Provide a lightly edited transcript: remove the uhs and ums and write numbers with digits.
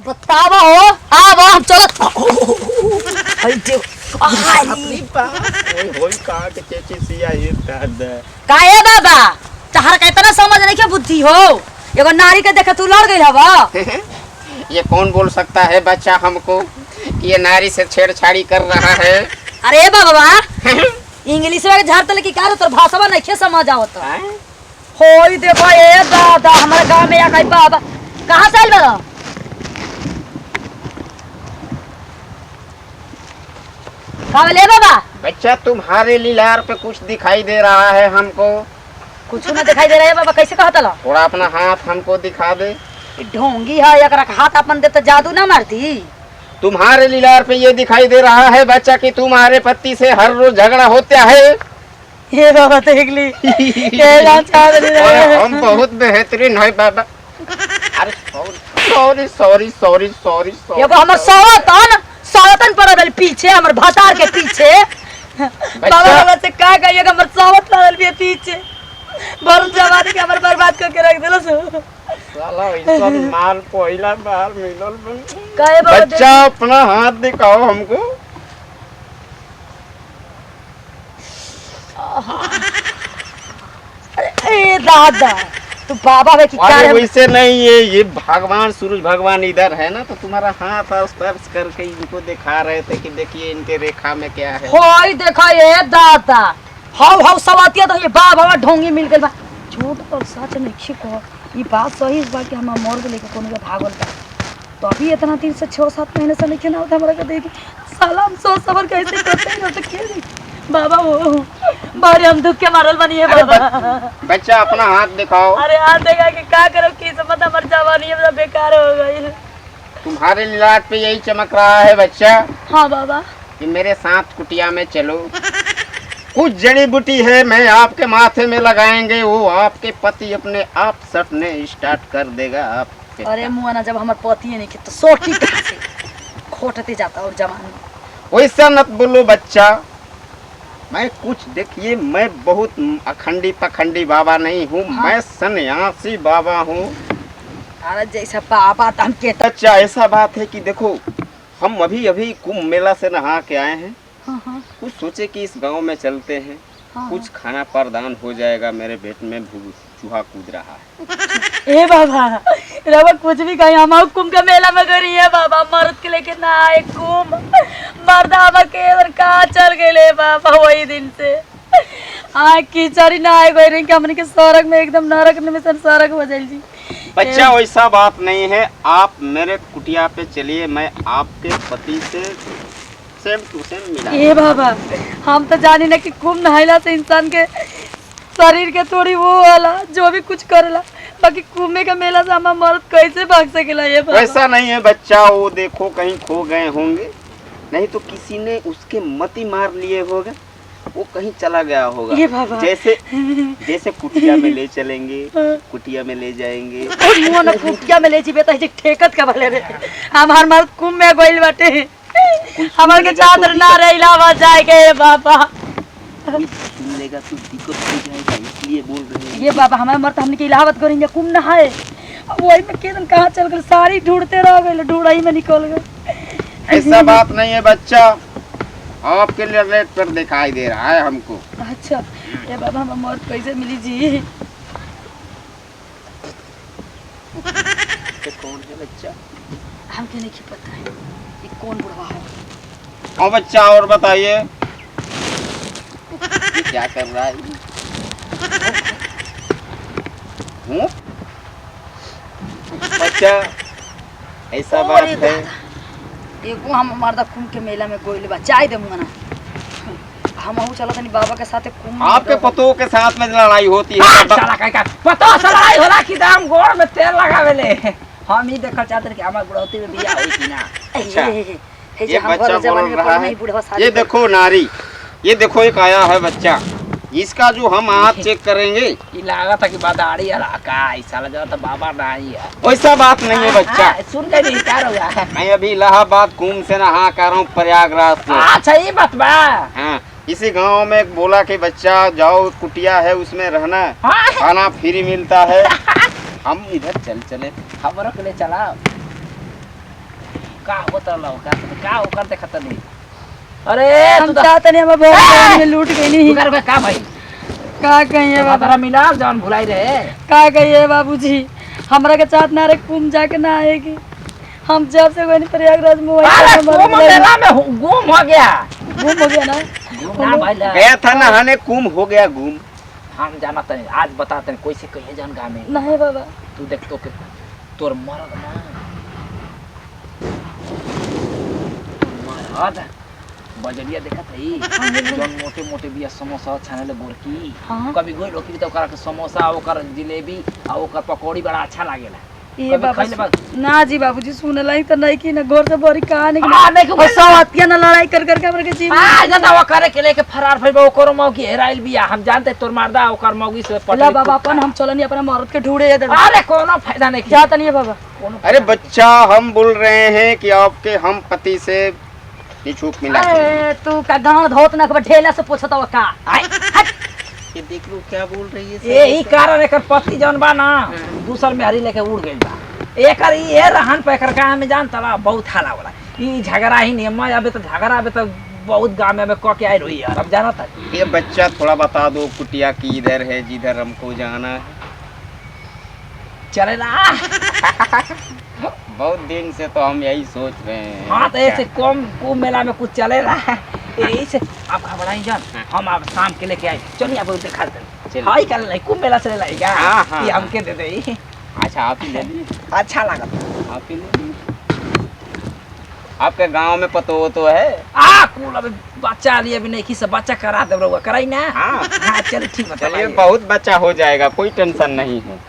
बतावा हो अब हम चलत हई देव अपनी ओए होई काट के सिया ये दादा काहे बाबा तहर का इतना समझ नहीं के बुद्धि हो एगो नारी के देखे तू लड़ गई हवा। ये कौन बोल सकता है बच्चा हमको कि ये नारी से छेड़छाड़ी कर रहा है। अरे बाबा इंग्लिश में झाड़ तले की कार तोर भाषा नहीं के समझ आवत होई देखो ए दादा हमारे गांव में या कहीं बाबा कहां से आइल बा का ले बाबा बच्चा तुम्हारे लीलार पे कुछ दिखाई दे रहा है हमको। कुछ ना दिखाई दे रहा है बाबा कैसे कहत ला थोड़ा अपना हाथ हमको दिखा दे। ढोंगी है एकरा हाथ अपन दे तो जादू ना मारती। तुम्हारे लीलार पे ये दिखाई दे रहा है बच्चा कि तुम्हारे पति से हर रोज झगड़ा होता है। ये बाबा देख ली हम बहुत बेहतरीन है बाबा। अरे सॉरी सॉरी सॉरी सॉरी एगो हमर सौतन पड़ल पीछे हमर भतार के पीछे बाबा से का कहिएगा हमर सौत पड़ल भी पीछे बरु जवानी के हमर बर्बाद करके रख देलो साला ऐसा माल पहिला बार मिलल काहे बच्चा अपना हाथ दिखाओ हमको। ए दादा तू बाबा वे की अरे वैसे नहीं ये भगवान सूरज भगवान इधर है ना तो तुम्हारा हाथ स्पर्श करके इनको दिखा रहे थे कि देखिए इनके रेखा में क्या है। होई देखा ये दादा हाउ सवातिया तो ये बाबा ढोंगी मिल गइल बा झूठ और सच नहीं छिको ये बात सही इस बात कि हम मोर के लेके कोनो के भागल बा तो अभी इतना 3 से 6-7 महीने से नहीं ना होता हमरा के देखी साला हम सो सबर कैसे करते हैं तो के बाबा वो बारे हम दुख के मारल बनी है बाबा। बच्चा अपना हाथ दिखाओ। अरे हाथ देखा कि का करो की समझ हमर जवानी है बेकार हो गई। तुम्हारे लाट पे यही चमक रहा है बच्चा। हाँ बाबा कि मेरे साथ कुटिया में चलो कुछ जड़ी बूटी है मैं आपके माथे में लगाएंगे वो आपके पति अपने आप सटने स्टार्ट कर देगा आप। अरे मुआना जब हमार पति है नहीं कि तो सोटी कहां से खोटते जाता और जवानी वैसा मत बोलो बच्चा। मैं कुछ देखिए मैं बहुत अखंडी पखंडी बाबा नहीं हूँ। हाँ? मैं सन्यासी बाबा हूँ। अरे जैसा बाबा तम के अच्छा ऐसा बात है कि देखो हम अभी कुंभ मेला से नहा के आए हैं। हाँ। कुछ सोचे कि इस गांव में चलते हैं। हाँ। कुछ खाना प्रदान हो जाएगा। मेरे पेट में चूहा कूद रहा है। ए बाबा रवा कुछ भी कहीं हम कुंभ का मेला में गई है बाबा मर्द के लेके ना आए कुंभ मर्दावा के इधर कहाँ चल गए बाबा वही दिन से कीचड़ी ना आए गई रही हमने के सड़क में एकदम नरक में सड़क हो जाए जी। बच्चा वैसा बात नहीं है। आप मेरे कुटिया पे चलिए मैं आपके पति से सेम टू सेम मिला। ए बाबा हम तो जानी ना कि कुंभ नहाइला से इंसान के शरीर के थोड़ी वो वाला जो भी कुछ करेला बाकी कुंभ का मेला से हमारा मर्द कैसे भाग सकेला ये बाबा। वैसा नहीं है बच्चा वो देखो कहीं खो गए होंगे नहीं तो किसी ने उसके मति मार लिए होगा वो कहीं चला गया होगा। ये बाबा जैसे कुटिया में ले चलेंगे कुटिया में ले जाएंगे कुटिया में ले जीबे त ठेकत का भले रे हमार मर्द कुंभ में गइल बाटे हमार के चादर ना रे इलाहाबाद जाए के बाबा सुन लेगा तो दिक्कत हो जाएगा इसलिए बोल रहे हैं। ये बाबा हमारे मर्द हमने के इलाहाबाद करेंगे कुंभ नहाए वही में केदन कहाँ चल गए सारी ढूंढते रह गए ढूंढाई में निकल गए। ऐसा बात नहीं है बच्चा आपके लिए रेट पर दिखाई दे रहा है हमको। अच्छा ये बाबा हमारा मर्द कैसे मिली जी। कौन है बच्चा हमके नहीं पता है ये कौन बुढ़वा है। हाँ बच्चा और बताइए क्या कर रहा है। बच्चा ऐसा बात है एगो हम मर्दा कुंभ के मेला में गोइल बा चाय दे मुंगना हम चला तनी बाबा के साथ कुंभ आपके पतों के साथ में लड़ाई होती है। साला का पतो से लड़ाई होला कि दाम गोड़ में तेल लगावेले हम ही देखल चाहते कि हमार बुढ़ौती में बियाह होई कि ना। अच्छा ये बच्चा बोल रहा है ये देखो नारी ये देखो एक आया है बच्चा इसका जो हम हाथ चेक करेंगे ई लागत है कि बादाड़ी इलाका है साला जरा तो बाबा नहीं है। वैसा बात नहीं है बच्चा। सुन के नहीं क्या हो गया मैं अभी इलाहाबाद कुंभ से नहा कर रहा हूँ प्रयागराज से। अच्छा ये बात बा। हाँ इसी गांव में एक बोला कि बच्चा जाओ कुटिया है उसमें रहना खाना फ्री मिलता है। हम इधर चले खबरों के लिए चला का होता लो का ओकर देखत नहीं। अरे हम चाहते नहीं हम बहुत में लूट गई नहीं। ओकर का भाई का कहिए बाबा बाबा मिला जान भुलाई रहे। का कहिए बाबूजी हमरा के साथ ना रे कुम जाके ना आएगी। हम जब से गए प्रयागराज में अरे कुम मेला में गुम हो गया। गुम हो गया ना। गुम ना भाई गया था नहाने, गुम हो गया गुम। हम जाना तनी आज बताते हैं कैसे कहिए जान गाँव में। नहीं बाबा तू देख तो के तोर मरद ना मरद बजरिया देखत है जौन मोटे मोटे बिया समोसा छाने ले गोरकी। हाँ। कभी गोई लोकी तो ओकरा के समोसा ओकर जिलेबी आ ओकर पकौड़ी बड़ा अच्छा लागेला। ये कभी बाबा खइले बा ना जी बाबूजी सुनला ही तो नहीं की ना घर से बड़ी कहानी की हाँ, नहीं कि और सवातिया ना लड़ाई कर कर के हमरे के जी आ जना वो करे के लेके फरार भइल बा ओकर मौगी हेराइल बिया। हम जानते तोर मर्दा ओकर मौगी से ला बाबा अपन हम चलनी अपना मर्द के ढूंढे अरे कोनो फायदा नहीं क्या तनी है बाबा। कोनो अरे बच्चा, हम बोल रहे हैं कि आपके हम पति से निछूक मिला। अरे तू का गांव धोत ना ढेला से पूछत हो का ये देख लो क्या बोल रही है। यही कारण एकर पति जौन बा ना दूसर में हरी लेके उड़ गइल बा। एकर ये रहन पे एकर गाँव में जान तला बहुत हाला वाला ई झगड़ा ही नहीं। मैं अबे तो झगड़ा अबे तो बहुत गाँव में क के आई रही यार। अब जाना था ये बच्चा थोड़ा बता दो कुटिया की इधर है जिधर हमको जाना है। चलेला बहुत दिन से तो हम यही सोच रहे हैं। हाँ तो ऐसे कुंभ मेला में कुछ चलेला यही से आप घबराई जान। हम आप शाम के लेके आए चलिए आप दिखा दे। हाँ ही कल नहीं कुंभ मेला चले लाएगा। हाँ। ये हमके दे दे। अच्छा आप ही ले लीजिए। अच्छा लगा आप ही ले लीजिए। आपके गांव में पतो तो है। कुल अबे बच्चा लिए भी नहीं कि सब बच्चा करा दे रहुआ कराई ना। हाँ। हाँ चल ठीक है चलिए बहुत बच्चा हो जाएगा, कोई टेंशन नहीं है।